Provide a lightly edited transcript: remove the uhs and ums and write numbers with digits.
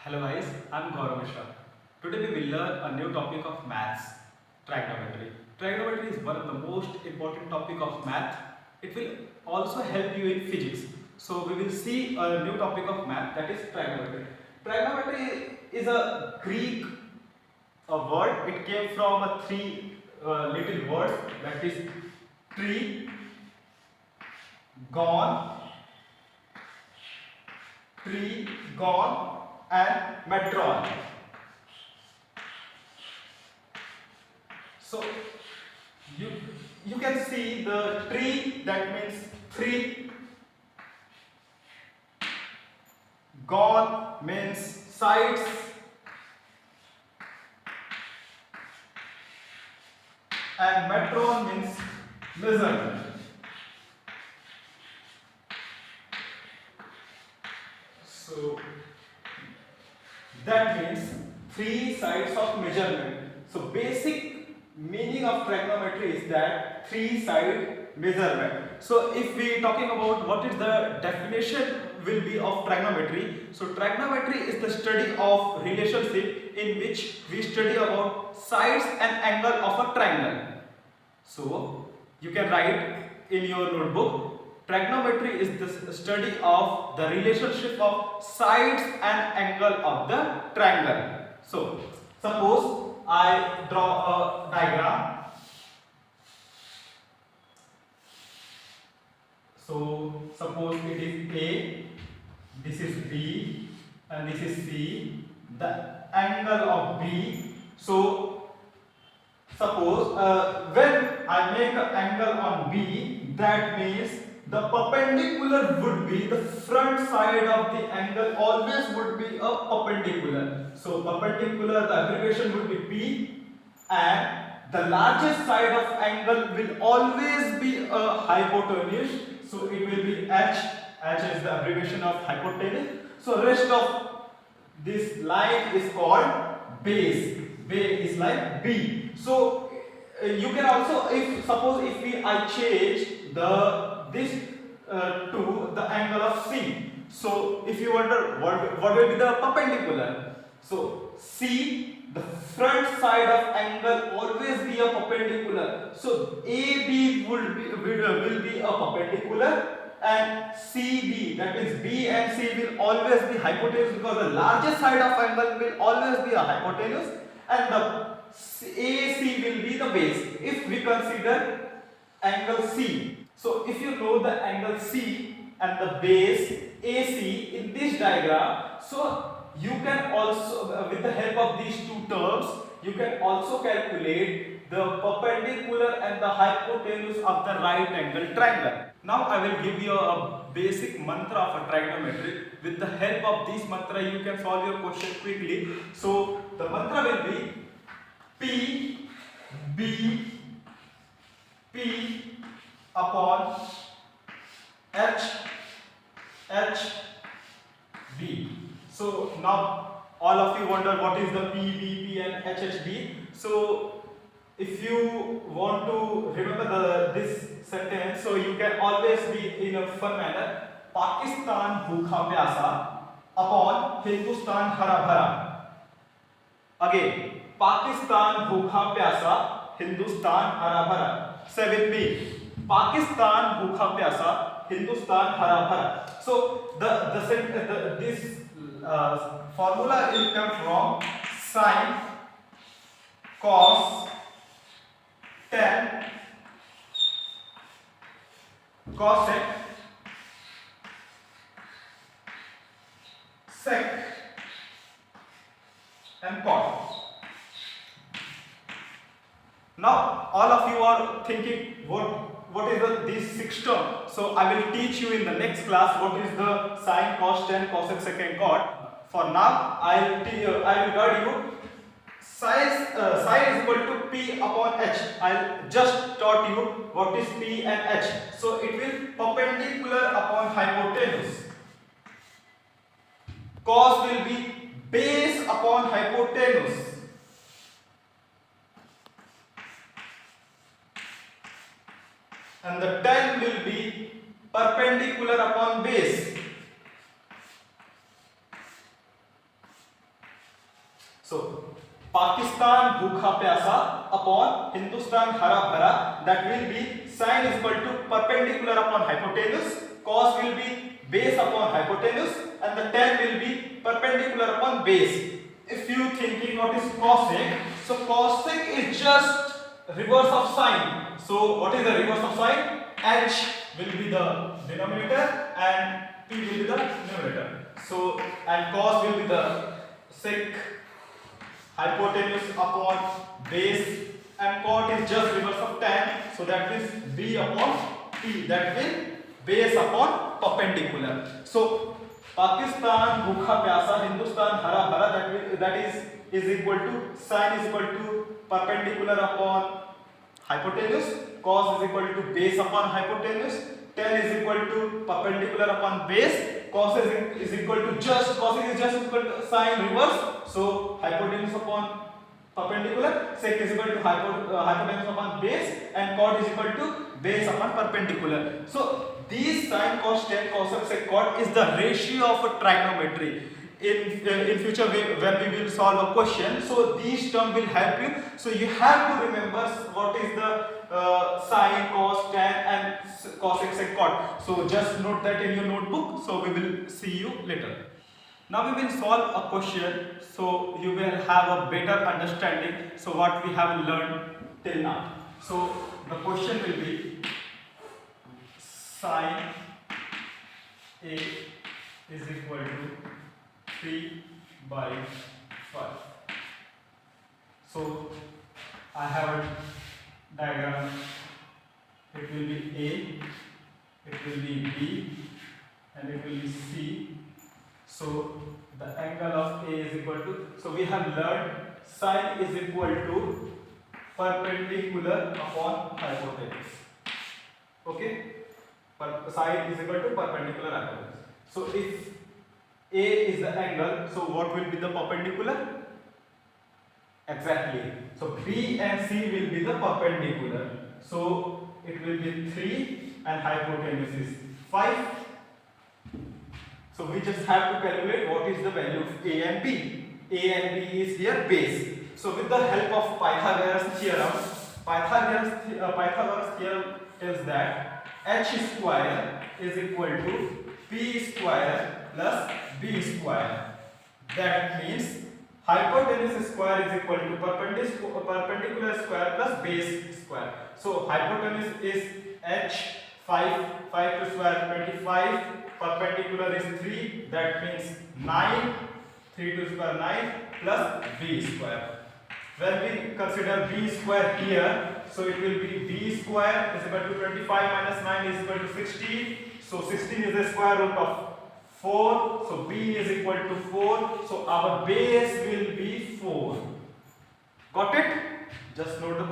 Hello guys, I'm Gaurav Mishra. Today we will learn a new topic of maths, trigonometry. Trigonometry is one of the most important topic of math. It will also help you in physics. So we will see a new topic of math, that is trigonometry. Trigonometry is a Greek word. It came from a three little words, that is tree, gone, tree, gone, and metron. So you you can see the tree, that means three, gone means sides, and metron means measurement. So that means three sides of measurement. So basic meaning of trigonometry is that three side measurement. So if we talking about what is the definition will be of trigonometry. So trigonometry is the study of relationship in which we study about sides and angle of a triangle. So you can write in your notebook, trigonometry is the study of the relationship of sides and angle of the triangle. So suppose I draw a diagram. So suppose it is A, this is B, and this is C. The angle of B. So suppose when I make an angle on B, that means the perpendicular would be the front side of the angle, always would be a perpendicular. So perpendicular, the abbreviation would be P, and the largest side of angle will always be a hypotenuse. So it will be H. H is the abbreviation of hypotenuse. So rest of this line is called base. Base is like B. So you can also, if suppose if I change this to the angle of C. So if you wonder what will be the perpendicular. So C, the front side of angle always be a perpendicular. So AB will be a perpendicular, and CB, that means B and C will always be hypotenuse, because the largest side of angle will always be a hypotenuse, and the AC will be the base if we consider angle C. So if you know the angle C and the base AC in this diagram, so you can also, with the help of these two terms, you can also calculate the perpendicular and the hypotenuse of the right angle triangle. Now I will give you a basic mantra of a trigonometry. With the help of this mantra you can solve your question quickly. So the mantra will be P B P upon H H B. So now all of you wonder what is the P B P and H H B. So if you want to remember this sentence, so you can always be in a fun manner. Pakistan bhukha pyasa upon Hindustan hara bhara. Again, Pakistan bhukha pyasa, Hindustan hara bhara. Say with me. Pakistan bhukha pyasa, Hindustan hara bhara. So this formula will come from sine, cos, tan, cosec, sec, and cot. Now all of you are thinking what is this six term. So I will teach you in the next class what is the sine, cos, tan, cosec, sec, and cot. For now I will guide you. Sine is equal to P upon H. I'll just taught you what is P and H. So it will perpendicular upon hypotenuse. Cos will be base upon hypotenuse. And the tan will be perpendicular upon base. So Pakistan भूखा प्यासा upon Hindustan हरा भरा, that will be sin is equal to perpendicular upon hypotenuse, cos will be base upon hypotenuse, and the tan will be perpendicular upon base. If you thinking what is cosec, so cosec is just reverse of sine. So what is the reverse of sine? H will be the denominator and P will be the numerator. So and cos will be the sec hypotenuse upon base, and cot is just reverse of tan, so that is b upon t, that will base upon perpendicular. So Pakistan भूखा प्यासा, Hindustan हरा भरा, that is equal to sin is equal to perpendicular upon hypotenuse, cos is equal to base upon hypotenuse, tan is equal to perpendicular upon base, cos is equal to just cosec is just equal to sin reverse, so hypotenuse upon perpendicular, sec is equal to hypotenuse upon base, and cot is equal to base upon perpendicular. So these sin, cos, tan, cosec, sec, cot is the ratio of a trigonometry. In future when we will solve a question, so these terms will help you. So you have to remember what is the sin, cos, tan and cosec, sec, cot. So just note that in your notebook. So we will see you later. Now we will solve a question, so you will have a better understanding so what we have learned till now. So the question will be sin A is equal to 3 by 5. So I have a diagram. It will be A, it will be B, and it will be C. So the angle of A is equal to, so we have learned sin is equal to perpendicular upon hypotenuse. Okay, sin is equal to perpendicular hypotenuse. So if A is the angle, so what will be the perpendicular? Exactly. So B and C will be the perpendicular. So it will be 3 and hypotenuse is 5. So we just have to calculate what is the value of A and B. A and B is here base. So with the help of Pythagoras theorem, Pythagoras theorem tells that h square is equal to p square plus b square. That means hypotenuse square is equal to perpendicular square plus base square. So hypotenuse is h, 5 to square 25, perpendicular is 3, that means 9, 3 to square 9 plus b square. When we consider b square here, so it will be b square is equal to 25 minus 9 is equal to 16. So 16 is the square root of 4. So b is equal to 4. So our base will be 4. Got it? Just note the question.